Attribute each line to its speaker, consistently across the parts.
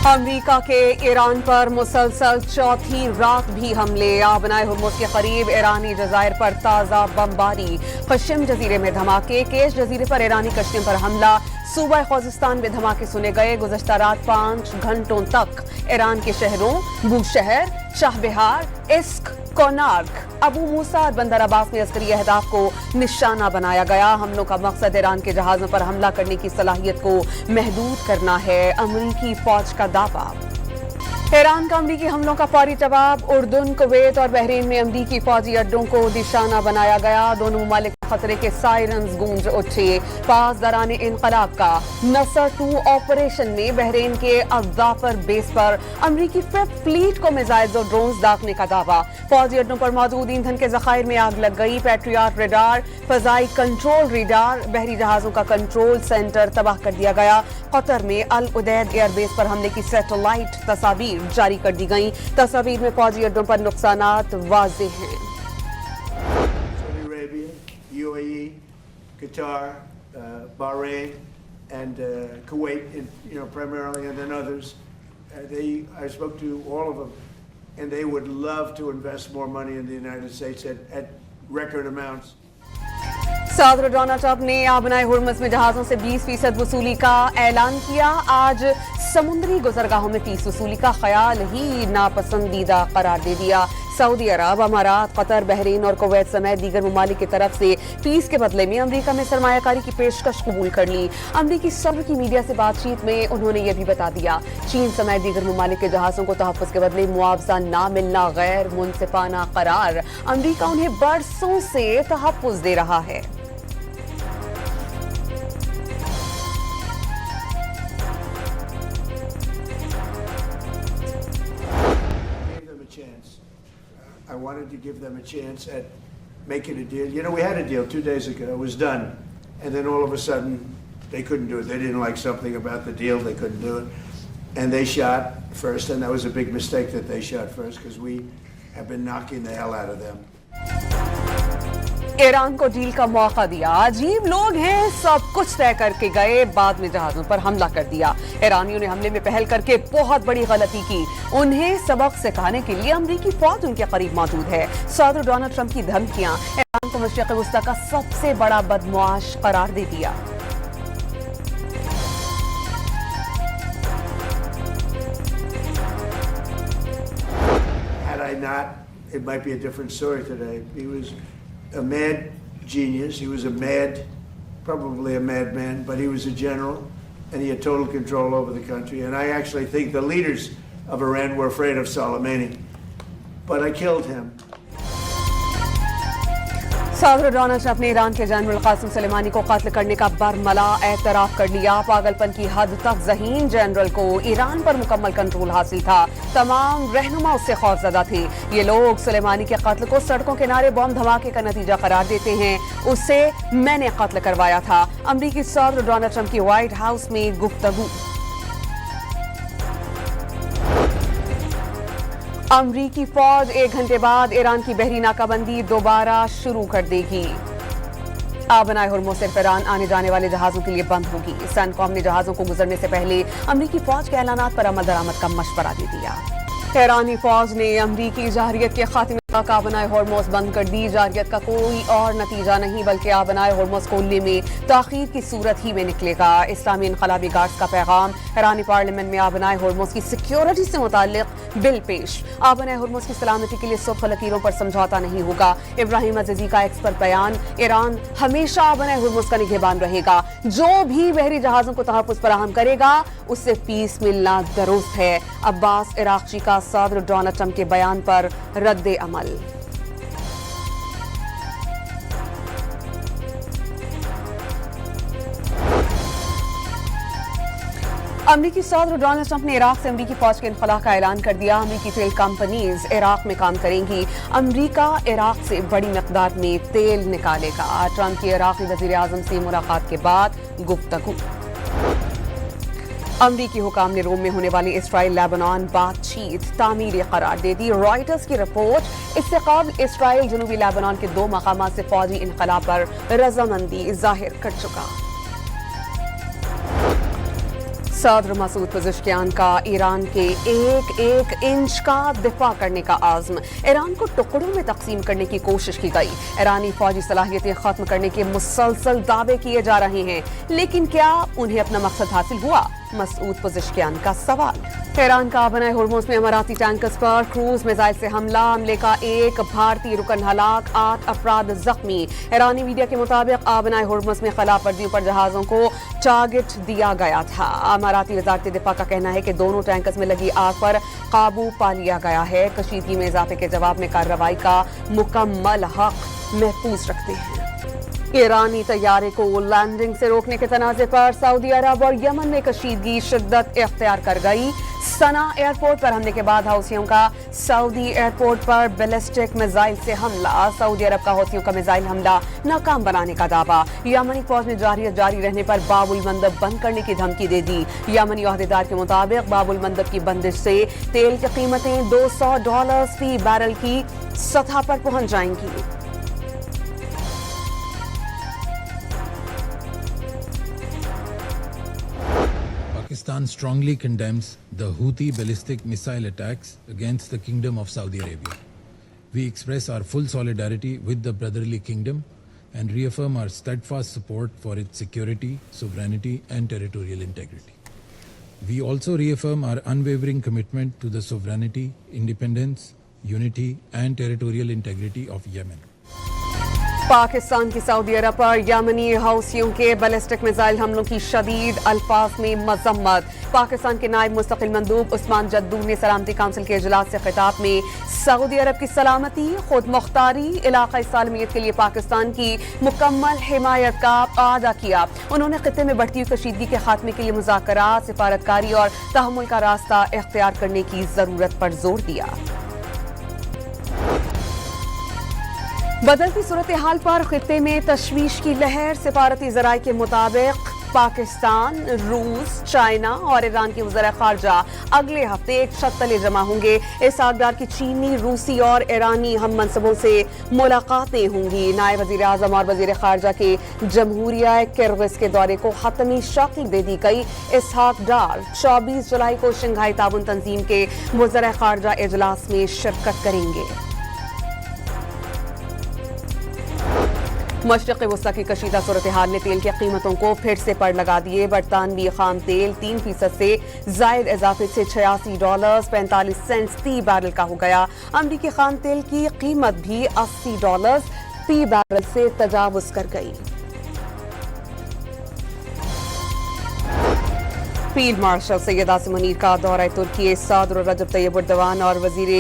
Speaker 1: امریکہ کے ایران پر مسلسل چوتھی رات بھی حملے، آبنائے ہرمز کے قریب ایرانی جزائر پر تازہ بمباری، قشم جزیرے میں دھماکے، کیش جزیرے پر ایرانی کشتیوں پر حملہ، صوبہ خوزستان میں دھماکے سنے گئے۔ گزشتہ رات 5 گھنٹوں تک ایران کے شہروں بوشہر، شاہ بہار، اسک، کونارک، ابو موسیٰ اور بندر عباس میں عسکری اہداف کو نشانہ بنایا گیا۔ حملوں کا مقصد ایران کے جہازوں پر حملہ کرنے کی صلاحیت کو محدود کرنا ہے، امریکی فوج کا دعویٰ۔ ایران کا امریکی حملوں کا فوری جواب، اردن، کویت اور بحرین میں امریکی فوجی اڈوں کو نشانہ بنایا گیا۔ دونوں ممالک خطرے کے سائرنز گونج اٹھے۔ پاسداران انقلاب کا نصر 2 آپریشن میں بحرین کے الظافر بیس پر امریکی ففتھ فلیٹ کو میزائلز اور ڈرونز داغنے کا دعویٰ۔ فوجی اڈوں پر موجود ایندھن کے ذخائر میں آگ لگ گئی۔ پیٹریاٹ ریڈار، فضائی کنٹرول ریڈار، بحری جہازوں کا کنٹرول سینٹر تباہ کر دیا گیا۔ قطر میں العدید ایئر بیس پر حملے کی سیٹلائٹ تصاویر جاری کر دی گئیں۔ تصاویر میں فوجی اڈوں پر نقصانات واضح ہیں۔
Speaker 2: UAE, Qatar, Bahrain, and Kuwait, primarily, and then others. I spoke to all of them, and they would love to invest more money in the United States at record amounts.
Speaker 1: صدر ڈونلڈ ٹرمپ نے آبنائے Hormuz میں جہازوں سے 20% وصولی کا اعلان کیا۔ آج سمندری گزرگاہوں میں فیس وصولی کا خیال ہی ناپسندیدہ قرار دے دیا۔ سعودی عرب، امارات، قطر، بحرین اور کویت سمیت دیگر ممالک کی طرف سے فیس کے بدلے میں امریکہ میں سرمایہ کاری کی پیشکش قبول کر لی۔ امریکی صدر کی میڈیا سے بات چیت میں انہوں نے یہ بھی بتا دیا، چین سمیت دیگر ممالک کے جہازوں کو تحفظ کے بدلے معاوضہ نہ ملنا غیر منصفانہ قرار۔ امریکہ انہیں برسوں سے تحفظ دے رہا ہے۔
Speaker 2: I wanted to give them a chance at making a deal. We had a deal 2 days ago. It was done. And then all of a sudden, they couldn't do it. They didn't like something about the deal. They couldn't do it. And they shot first. And that was a big mistake that they shot first, because we have been knocking the hell out of them.
Speaker 1: Iran کو deal کا موقع دیا، عجیب لوگ ہیں، سب کچھ طے کر کے گئے، بعد میں جہازوں پر حملہ کر دیا۔ ایرانیوں نے حملے میں پہل کر کے بہت بڑی غلطی کی، انہیں سبق سکھانے کے لیے امریکی فوج ان کے قریب موجود ہے۔ صدر ڈونلڈ ٹرمپ کی دھمکیاں ایران کو مشرق وسطی کا سب سے بڑا بدمعاش قرار دے دیا۔
Speaker 2: Had I not, it might be a different story today. He was a mad genius. He was probably a madman, but he was a general, and he had total control over the country. And I actually think the leaders of Iran were afraid of Soleimani, but I killed him.
Speaker 1: صدر Donald Trump نے ایران کے general Qasim سلیمانی کو قتل کرنے کا برملا اعتراف کر لیا۔ پاگل پن کی حد تک ذہین جنرل کو ایران پر مکمل کنٹرول حاصل تھا، تمام رہنما اس سے خوفزدہ تھے۔ یہ لوگ سلیمانی کے قتل کو سڑکوں کنارے بم دھماکے کا نتیجہ قرار دیتے ہیں، اسے میں نے قتل کروایا تھا۔ امریکی صدر ڈونلڈ ٹرمپ کی وائٹ ہاؤس میں گفتگو۔ امریکی فوج 1 گھنٹے بعد ایران کی بحری ناکہ بندی دوبارہ شروع کر دے گی۔ آبنائے ہرمز صرف ایران آنے جانے والے جہازوں کے لیے بند ہوگی۔ سینکوم نے جہازوں کو گزرنے سے پہلے امریکی فوج کے اعلانات پر عمل درآمد کا مشورہ دے دیا۔ ایرانی فوج نے امریکی جارحیت کے خاتمے تک آبنائے ہرمز بند کر دی۔ جارحیت کا کوئی اور نتیجہ نہیں بلکہ آبنائے ہرمز کھولنے میں تاخیر کی صورت ہی میں نکلے گا۔ اسلامی انقلابی گارڈز کا پیغام، ایرانی پارلیمنٹ میں آبنائے ہرمز کی سیکیورٹی سے متعلق بل پیش۔ آبنائے ہرمز کی سلامتی کے لیے سرخ لکیروں پر سمجھوتا نہیں ہوگا۔ ابراہیم عزیزی کا ایکس پر بیان، ایران ہمیشہ آبنائے ہرمز کا نگہبان رہے گا، جو بھی بحری جہازوں کو تحفظ فراہم کرے گا اس سے فیس ملنا درست ہے۔ عباس عراقچی کا صدر ڈونلڈ ٹرمپ کے بیان پر رد عمل۔ امریکی صدر ڈونلڈ ٹرمپ نے عراق سے امریکی فوج کے انخلاء کا اعلان کر دیا۔ امریکی تیل کمپنیز عراق میں کام کریں گی، امریکہ عراق سے بڑی مقدار میں تیل نکالے گا۔ ٹرمپ کی عراقی وزیر اعظم سے ملاقات کے بعد گفتگو۔ امریکی حکام نے روم میں ہونے والی اسرائیل لیبنان بات چیت تعمیری قرار دے دی۔ رائٹرز کی رپورٹ، اس سے قبل اسرائیل جنوبی لیبنان کے 2 مقامات سے فوجی انخلاء پر رضامندی ظاہر کر چکا۔ सदर मसूद पज़ेश्कियान का ईरान के एक एक इंच का दिफा करने का आज़्म। ईरान को टुकड़ों में तकसीम करने की कोशिश की गई। ईरानी फौजी सलाहियतें खत्म करने के मुसलसल दावे किए जा रहे हैं, लेकिन क्या उन्हें अपना मकसद हासिल हुआ? मसूद पज़ेश्कियान का सवाल। ईरान का आबनाए होर्मुज़ में अमाराती टैंकर्स पर क्रूज मिसाइल से हमले का एक भारतीय रुकन हलाक, 8 अफराद जख्मी। ईरानी मीडिया के मुताबिक आबनाए होर्मुज़ में खिलाफ वर्जियों पर जहाज़ों को टारगेट दिया गया था। अमाराती वज़ारत दिफा का कहना है कि दोनों टैंकर्स में लगी आग पर काबू पा लिया गया है। कशीदगी में इजाफे के जवाब में कार्रवाई का मुकम्मल हक महफूज रखते हैं। ईरानी तैयारे को लैंडिंग से रोकने के तनाज़े पर सऊदी अरब और यमन में कशीदगी शिद्दत इख्तियार कर गई। सना एयरपोर्ट पर हमले के बाद हौसियों का सऊदी एयरपोर्ट पर बैलिस्टिक मिसाइल से हमला। सऊदी अरब का हौसियों का मिसाइल हमला नाकाम बनाने का दावा। यमनी फौज ने जारी रहने पर बाबुल मंदब बंद करने की धमकी दे दी। यमनी ओहदेदार के मुताबिक बाबुल मंदब की बंदिश से तेल की कीमतें $200 फी बैरल की सतह पर पहुंच जाएंगी।
Speaker 3: Pakistan strongly condemns the Houthi ballistic missile attacks against the Kingdom of Saudi Arabia. We express our full solidarity with the brotherly kingdom and reaffirm our steadfast support for its security, sovereignty and territorial integrity. We also reaffirm our unwavering commitment to the sovereignty, independence, unity and territorial integrity of Yemen.
Speaker 1: Pakistan की Saudi अरब पर यमनी हौसियों के ballistic missile हमलों की शदीद अल्फाज में मजम्मत। पाकिस्तान के नायब मुस्तकिल मंदूब उस्मान जद्दू ने सलामती काउंसिल के इजलास से खिताब में सऊदी अरब की सलामती, खुद मुख्तारी, इलाकाई सालमियत के लिए पाकिस्तान की मुकम्मल हिमायत का आदा किया। उन्होंने खित्ते में बढ़ती हुई कशीदगी के खात्मे के लिए मुज़ाकरात, सिफारतकारी और तहम्मुल का रास्ता इख्तियार करने की जरूरत पर जोर दिया। बदलती सूरत हाल पर खित्ते में तशवीश की लहर। सिफारती ज़राए के मुताबिक पाकिस्तान, रूस, चाइना और ईरान के वज़ीर ख़ारजा अगले हफ्ते एक छत तले जमा होंगे। इस आगदार की चीनी, रूसी और ईरानी हम मनसबों से मुलाकातें होंगी। नायब वज़ीर आज़म और वज़ीर ख़ारजा के जमहूरिया किर्गिज़ के दौरे को हतमी शक्ल दे दी गई। इसहाक डार 24 जुलाई को शंघाई ताउन तंजीम के वज़ीर ख़ारजा इजलास में शिरकत करेंगे। मशरक़ वस्ता की कशीदा सूरत हाल ने तेल की कीमतों को फिर से पड़ लगा दिए। बरतानवी खाम तेल 3% से जायद इजाफे से $86.45 फी बैरल का हो गया। अमरीकी खाम तेल की कीमत भी $80 फी बैरल से तजावुज कर गई। फील्ड मार्शल सैयद आसिम मुनीर का दौरा तुर्की। सदर रजब तैयब एर्दोगान और वजीर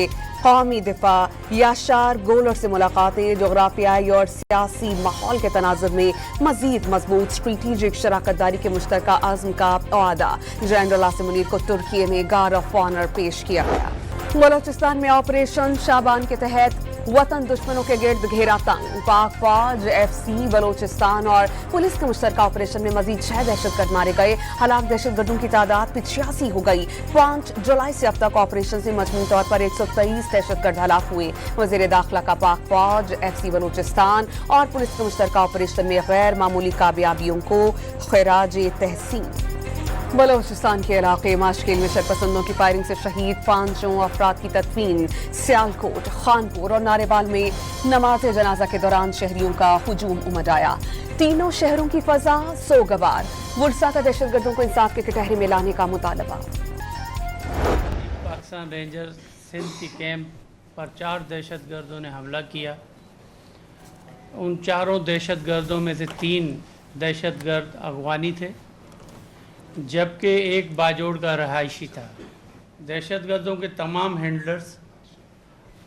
Speaker 1: कौमी दिफा याशार गोलर से मुलाकातें। जोग्राफियाई और सियासी माहौल के तनाज़ुर में मजीद मजबूत स्ट्रेटेजिक शराकत दारी के मुश्तरका आज़म का वादा। जनरल आसिम मुनीर को तुर्की में गार्ड ऑफ ऑनर पेश किया गया। बलोचिस्तान में ऑपरेशन शाबान के तहत वतन दुश्मनों के गिर्द घेरा तंग। पाक फौज, FC बलोचिस्तान और पुलिस के मुश्तरका ऑपरेशन में मजीद 6 दहशतगर्द मारे गए। हलाक दहशतगर्दों की तादाद 85 हो गई। 5 जुलाई से अब तक ऑपरेशन से मजमूई तौर पर 123 दहशतगर्द हलाक हुए। वज़ीर दाखिला का पाक फौज, FC बलोचिस्तान और पुलिस के मुश्तरका ऑपरेशन में गैर मामूली कामयाबियों को खिराज तहसीन। बलोचिस्तान के इलाके माशकेल में शरपसंदों की फायरिंग से शहीद 5 अफराद की तदफीन। सियालकोट, खानपुर और नारेवाल में नमाज जनाजा के दौरान शहरियों का हुजूम उमड़ आया। तीनों शहरों की फजा सोगवार। वुडसा का दहशतगर्दों को इंसाफ के कटहरे में लाने का मुतालबा।
Speaker 4: पाकिस्तान रेंजर्स सिंध की कैंप पर 4 दहशतगर्दों ने हमला किया। उन चारों दहशतगर्दों में से 3 दहशतगर्द अफगानी थे, जबकि एक बाजोड़ का रहायशी था। दहशतगर्दों के तमाम हैंडलर्स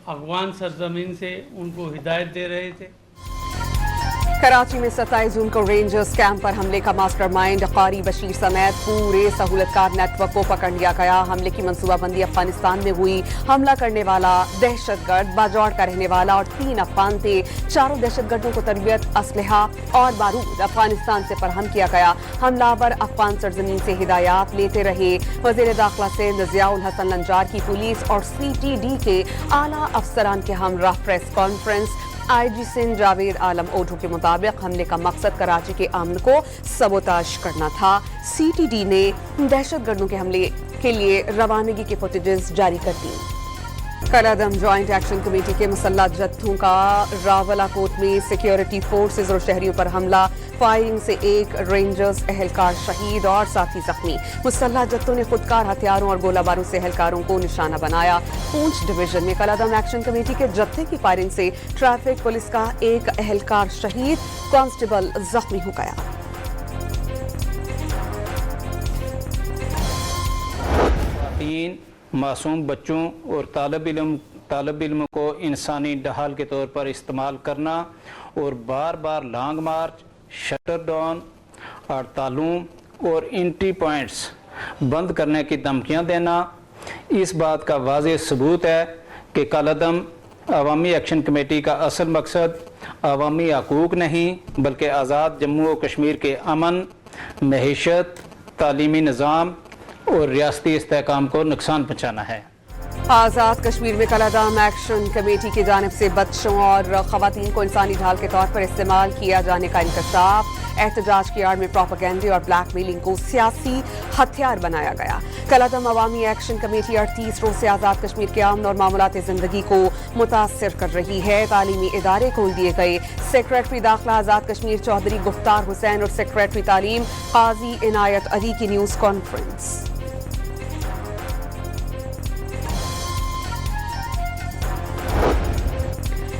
Speaker 4: अफगान सरजमीन से उनको हिदायत दे रहे थे।
Speaker 1: कराची में 27 जून को रेंजर्स कैंप पर हमले का मास्टरमाइंड कारी बशीर समेत पूरे सहूलतकार नेटवर्क को पकड़ लिया गया। हमले की मंसूबाबंदी अफगानिस्तान में हुई। हमला करने वाला दहशतगर्द बाजौड़ का रहने वाला और 3 अफगान थे। चारों दहशतगर्दों को तरबियत, असलहा और बारूद अफगानिस्तान से फराहम किया गया। हमलावर अफगान सरजमीन से हिदायत लेते रहे। वज़ीर दाखिला से ज़ियाउल हसन लंजार की पुलिस और CTD के आला अफसरान के हमरा press conference IG Sindh Javed Alam Odho के मुताबिक हमले का मकसद कराची के अमन को सबोताश करना था। CTD ने दहशतगर्दों के हमले के लिए रवानगी के फुटेजेस जारी कर दी। कलादम जॉइंट एक्शन कमेटी के मुसल्लह जत्थों का रावलाकोट में सिक्योरिटी फोर्सेज और शहरियों पर हमला, फायरिंग से एक रेंजर्स एहलकार शहीद और साथी जख्मी। मुसल्लह जत्थों ने खुदकार हथियारों और गोला बारूद से एहलकारों को निशाना बनाया। पूंछ डिवीजन में कलादम एक्शन कमेटी के जत्थे की फायरिंग से ट्रैफिक पुलिस का एक एहलकार शहीद, कांस्टेबल जख्मी हो गया।
Speaker 5: मासूम बच्चों और तालब इल्म को इंसानी ढाल के तौर पर इस्तेमाल करना और बार बार लॉन्ग मार्च, शटर डाउन, हड़तालों और एंट्री पॉइंट्स बंद करने की धमकियां देना इस बात का वाज़ेह सबूत है कि कलादम अवामी एक्शन कमेटी का असल मकसद अवामी हकूक़ नहीं बल्कि आज़ाद जम्मू और कश्मीर के अमन, मईशत, तालीमी निज़ाम और रियासती इस्तेहकाम को नुकसान पहुँचाना है।
Speaker 1: आज़ाद कश्मीर में कलादम एक्शन कमेटी की जानिब से बच्चों और ख़वातीन को इंसानी ढाल के तौर पर इस्तेमाल किया जाने का इंकशाफ, एहतजाज की आड़ में प्रोपेगेंडे और ब्लैकमेलिंग को सियासी हथियार बनाया गया। कलादम अवामी एक्शन कमेटी 38 रोज से आज़ाद कश्मीर के अमन और मामूलात ज़िंदगी को मुतासर कर रही है। तालीमी इदारे खोल दिए गए। सेक्रेटरी दाखिला आज़ाद कश्मीर चौधरी गुफ्तार हुसैन और सेक्रेटरी तालीम काजी इनायत अली की न्यूज़ कॉन्फ्रेंस।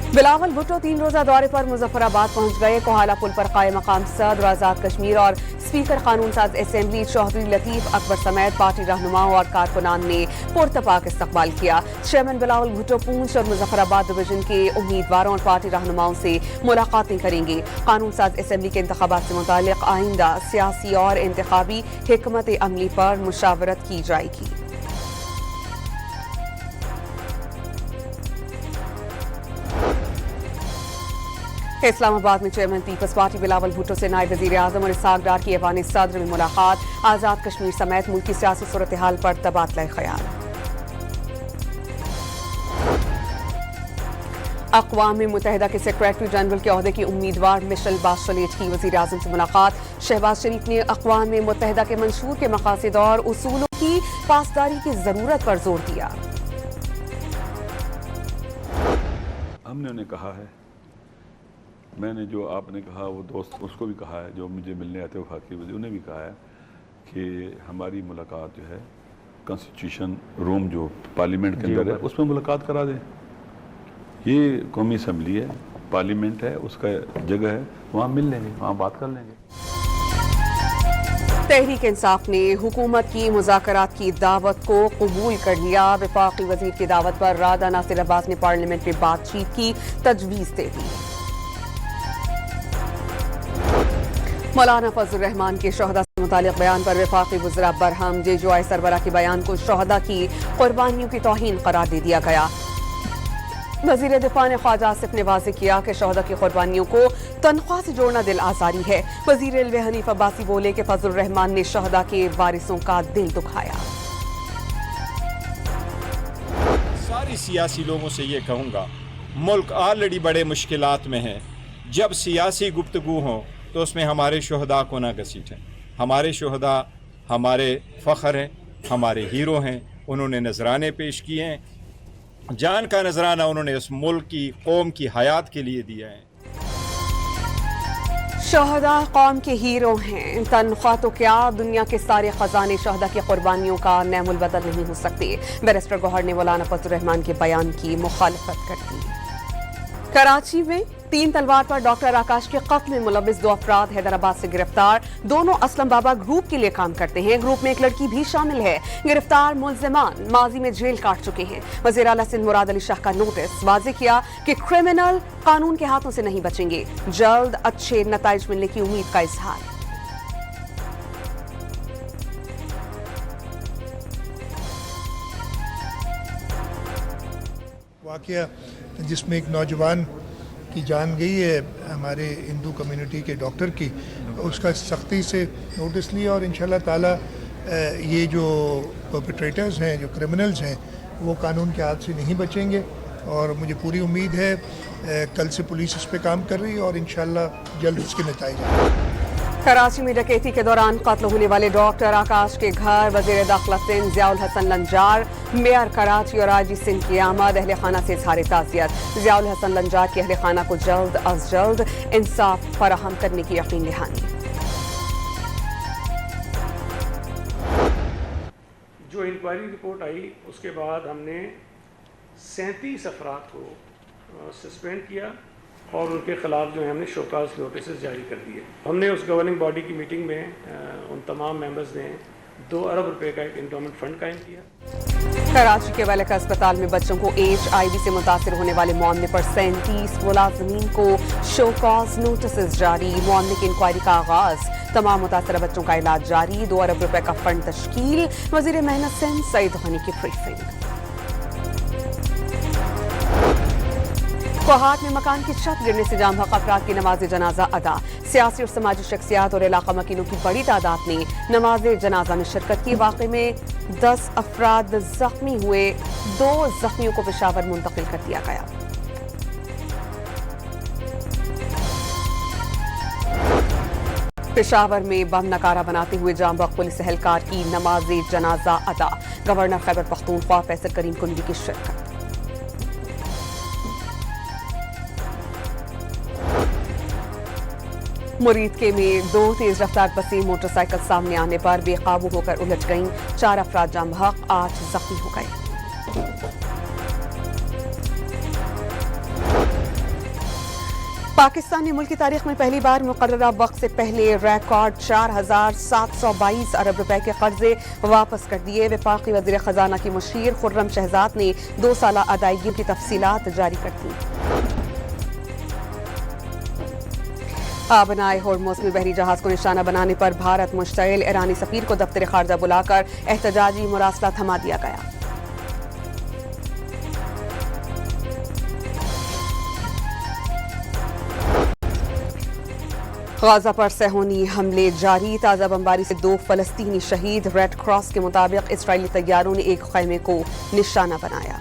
Speaker 1: बिलावल भुट्टो 3 रोजा दौरे पर मुजफ्फराबाद पहुंच गए। कोहाला पुल पर कायम मकाम सदर आज़ाद कश्मीर और स्पीकर कानून साज असेंबली चौधरी लतीफ अकबर समेत पार्टी रहनुमाओं और कारकुनान ने पुरतपाक इस्तकबाल किया। चेयरमैन बिलावल भुट्टो पूंछ और मुजफ्फराबाद डिवीजन के उम्मीदवारों और पार्टी रहनुमाओं से मुलाकातें करेंगे। कानून साज असेंबली के इंतखाबात से मुताल्लिक आइंदा सियासी और इंतखाबी हिकमत अमली पर मुशावरत की जाएगी। इस्लामाबाद में chairman peoples party Bilawal Bhutto से नायब वज़ीर आज़म और इसहाक डार की ऐवान सदर में मुलाकात। आज़ाद कश्मीर समेत मुल्क की सियासी सूरत हाल पर तबादला ख्याल। अक़वाम मुत्तहिदा के सेक्रेटरी जनरल के ओहदे की उम्मीदवार मिशेल बाशलेट की वज़ीर आज़म से मुलाकात। शहबाज शरीफ ने अक़वाम मुत्तहिदा के मंशूर के मकासद और उसूलों की पासदारी की ज़रूरत पर जोर दिया।
Speaker 6: हमने उन्हें कहा है, मैंने जो आपने कहा वो दोस्त उसको भी कहा है, जो मुझे मिलने आते वफाकी वज़ीर उन्हें भी कहा है कि हमारी मुलाकात जो है कॉन्स्टिट्यूशन रूम जो पार्लियामेंट के अंदर है उसमें मुलाकात करा दें। ये कौमी असम्बली है, पार्लियामेंट है, उसका जगह है, वहाँ मिल लेंगे, वहाँ बात कर लेंगे।
Speaker 1: तहरीक इंसाफ ने हुकूमत की मुज़ाकरात की दावत को कबूल कर लिया। वफाकी वज़ीर की दावत पर रादा नासिर अब्बास ने पार्लियामेंट में बातचीत की तजवीज़ दे दी। मौलाना फजल रहमान के शहदा से मुतालिक बयान पर वफाकी वज़रा बरहम जेजोआई सरबरा के बयान को शहदा की कुर्बानियों की तौहीन करार दे दिया गया। वज़ीर दिफा ने ख्वाजा आसिफ ने वाज़ेह किया कि शहदा की कुर्बानियों को तनख्वाह से जोड़ना दिल आज़ारी है। वज़ीर रेलवे हनीफ अब्बासी बोले कि फजल रहमान ने शहदा के वारिसों का दिल दुखाया।
Speaker 7: सारी सियासी लोगों से ये कहूँगा, मुल्क ऑलरेडी बड़े मुश्किलात में है। जब सियासी गुफ्तगू हो तो उसमें हमारे शहदा को ना घसीटें। हमारे शहदा हमारे फ़ख्र हैं, हमारे हीरो हैं। उन्होंने नजराने पेश किए हैं, जान का नजराना उन्होंने उस मुल्क की कौम की हयात के लिए दिया है।
Speaker 1: शहदा कौम के हीरो हैं, तनख्वाह तो क्या दुनिया के सारे खजाने शहदा की कुर्बानियों का नैमुल बदल नहीं हो सकते। बैरिस्टर गौहर ने मौलाना फजल रहमान के बयान की मुखालफत कर दी। कराची में 3 तलवार पर डॉक्टर आकाश के कत्ल में मुलविस 2 अफराद हैदराबाद से गिरफ्तार। दोनों असलम बाबा ग्रुप के लिए काम करते हैं। ग्रुप में एक लड़की भी शामिल है। गिरफ्तार मुल्जिमान माजी में जेल काट चुके हैं। वज़ीर आला सिंध मुराद अली शाह का नोटिस वाज़ेह किया कि क्रिमिनल कानून के हाथों से नहीं बचेंगे। जल्द अच्छे नताइज मिलने की उम्मीद का इजहार।
Speaker 8: वाक़या जिसमें एक नौजवान की जान गई है हमारे हिंदू कम्युनिटी के डॉक्टर की, उसका सख्ती से नोटिस लिया और इंशाल्लाह ताला ये जो परपेट्रेटर्स हैं, जो क्रिमिनल्स हैं, वो कानून के हाथ से नहीं बचेंगे اور مجھے پوری امید ہے کل سے پولیس اس پہ کام کر رہی ہے اور انشاءاللہ جلد اس کے نتائج آئیں گے۔
Speaker 1: کراچی میں ڈکیتی کے دوران قتل ہونے والے ڈاکٹر آکاش کے گھر وزیر داخلہ سندھ ضیاء الحسن لنجار، میئر کراچی اور آئی جی سندھ کی آمد، اہل خانہ سے اظہار تعزیت، ضیاء الحسن لنجار کے اہل خانہ کو جلد از جلد انصاف فراہم کرنے کی یقین دہانی۔
Speaker 9: جو انکوائری رپورٹ آئی اس کے بعد ہم نے 37 افراد کو سسپینڈ کیا اور ان کے خلاف جو ہے ہم نے شوکاز نوٹسز جاری کر دیے۔ ہم نے اس گورننگ باڈی کی میٹنگ میں ان تمام ممبرز نے 2 ارب روپے کا ایک انڈومنٹ فنڈ قائم کیا۔
Speaker 1: کراچی کے ویلک اسپتال میں بچوں کو HIV سے متاثر ہونے والے معاملے پر 37 ملازمین کو شوکاز نوٹسز جاری، معاملے کی انکوائری کا آغاز، تمام متاثرہ بچوں کا علاج جاری، 2 ارب روپے کا فنڈ تشکیل، وزیر محنت سندھ سعید غنی کی بریفنگ۔ کوہاٹ میں مکان کی چھت گرنے سے جام حق افراد کی نماز جنازہ ادا، سیاسی اور سماجی شخصیات اور علاقہ مکینوں کی بڑی تعداد نے نماز جنازہ میں شرکت کی۔ واقعے میں 10 افراد زخمی ہوئے، 2 زخمیوں کو پشاور منتقل کر دیا گیا۔ پشاور میں بم نکارہ بناتے ہوئے جام بخ پولیس اہلکار کی نماز جنازہ ادا، گورنر خیبر پختونخوا فیصل کریم کنڈی کی شرکت۔ مرید کے میں 2 تیز رفتار بسیں موٹر سائیکل سامنے آنے پر بے قابو ہو کر الجھ گئیں، 4 افراد جام بحق، 8 زخمی ہو گئے۔ پاکستان نے ملک کی تاریخ میں پہلی بار مقررہ وقت سے پہلے ریکارڈ 4722 ارب روپے کے قرضے واپس کر دیے۔ وفاقی وزیر خزانہ کی مشیر خرم شہزاد نے 2 سالہ ادائیگیوں کی تفصیلات جاری کر دیں۔ آبنائے ہورموز میں بحری جہاز کو نشانہ بنانے پر بھارت مشتعل، ایرانی سفیر کو دفتر خارجہ بلا کر احتجاجی مراسلہ تھما دیا گیا۔ غزہ پر صہیونی حملے جاری، تازہ بمباری سے 2 فلسطینی شہید، ریڈ کراس کے مطابق اسرائیلی طیاروں نے ایک خیمے کو نشانہ بنایا۔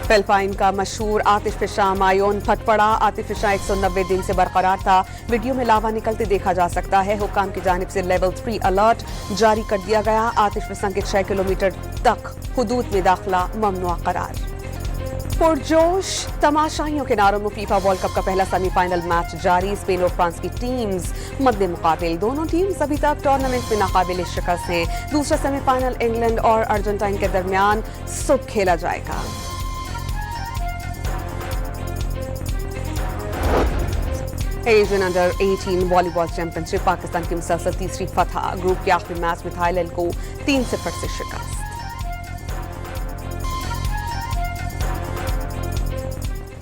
Speaker 1: فلپائن کا مشہور آتش فشاں مایون پھٹ پڑا، آتش فشاں 190 دن سے برقرار تھا، ویڈیو میں لاوا نکلتے دیکھا جا سکتا ہے۔ حکام کی جانب سے لیول 3 الرٹ جاری کر دیا گیا، آتش فشاں کے 6 کلومیٹر تک حدود میں داخلہ ممنوع قرار۔ پرجوش تماشائیوں کے نعروں میں فیفا ورلڈ کپ کا پہلا سیمی فائنل میچ جاری، اسپین اور فرانس کی ٹیمز مد مقابل، دونوں ٹیمز ابھی تک ٹورنامنٹ میں ناقابل شکست ہیں۔ دوسرا سیمی فائنل انگلینڈ اور ارجنٹائن کے درمیان صبح کھیلا جائے گا۔ ایشین انڈر 18 والی بال چیمپئن شپ، پاکستان کی مسلسل تیسری فتح، گروپ کے آخری میچ میں تھائی لینڈ کو 3-0 سے شکست۔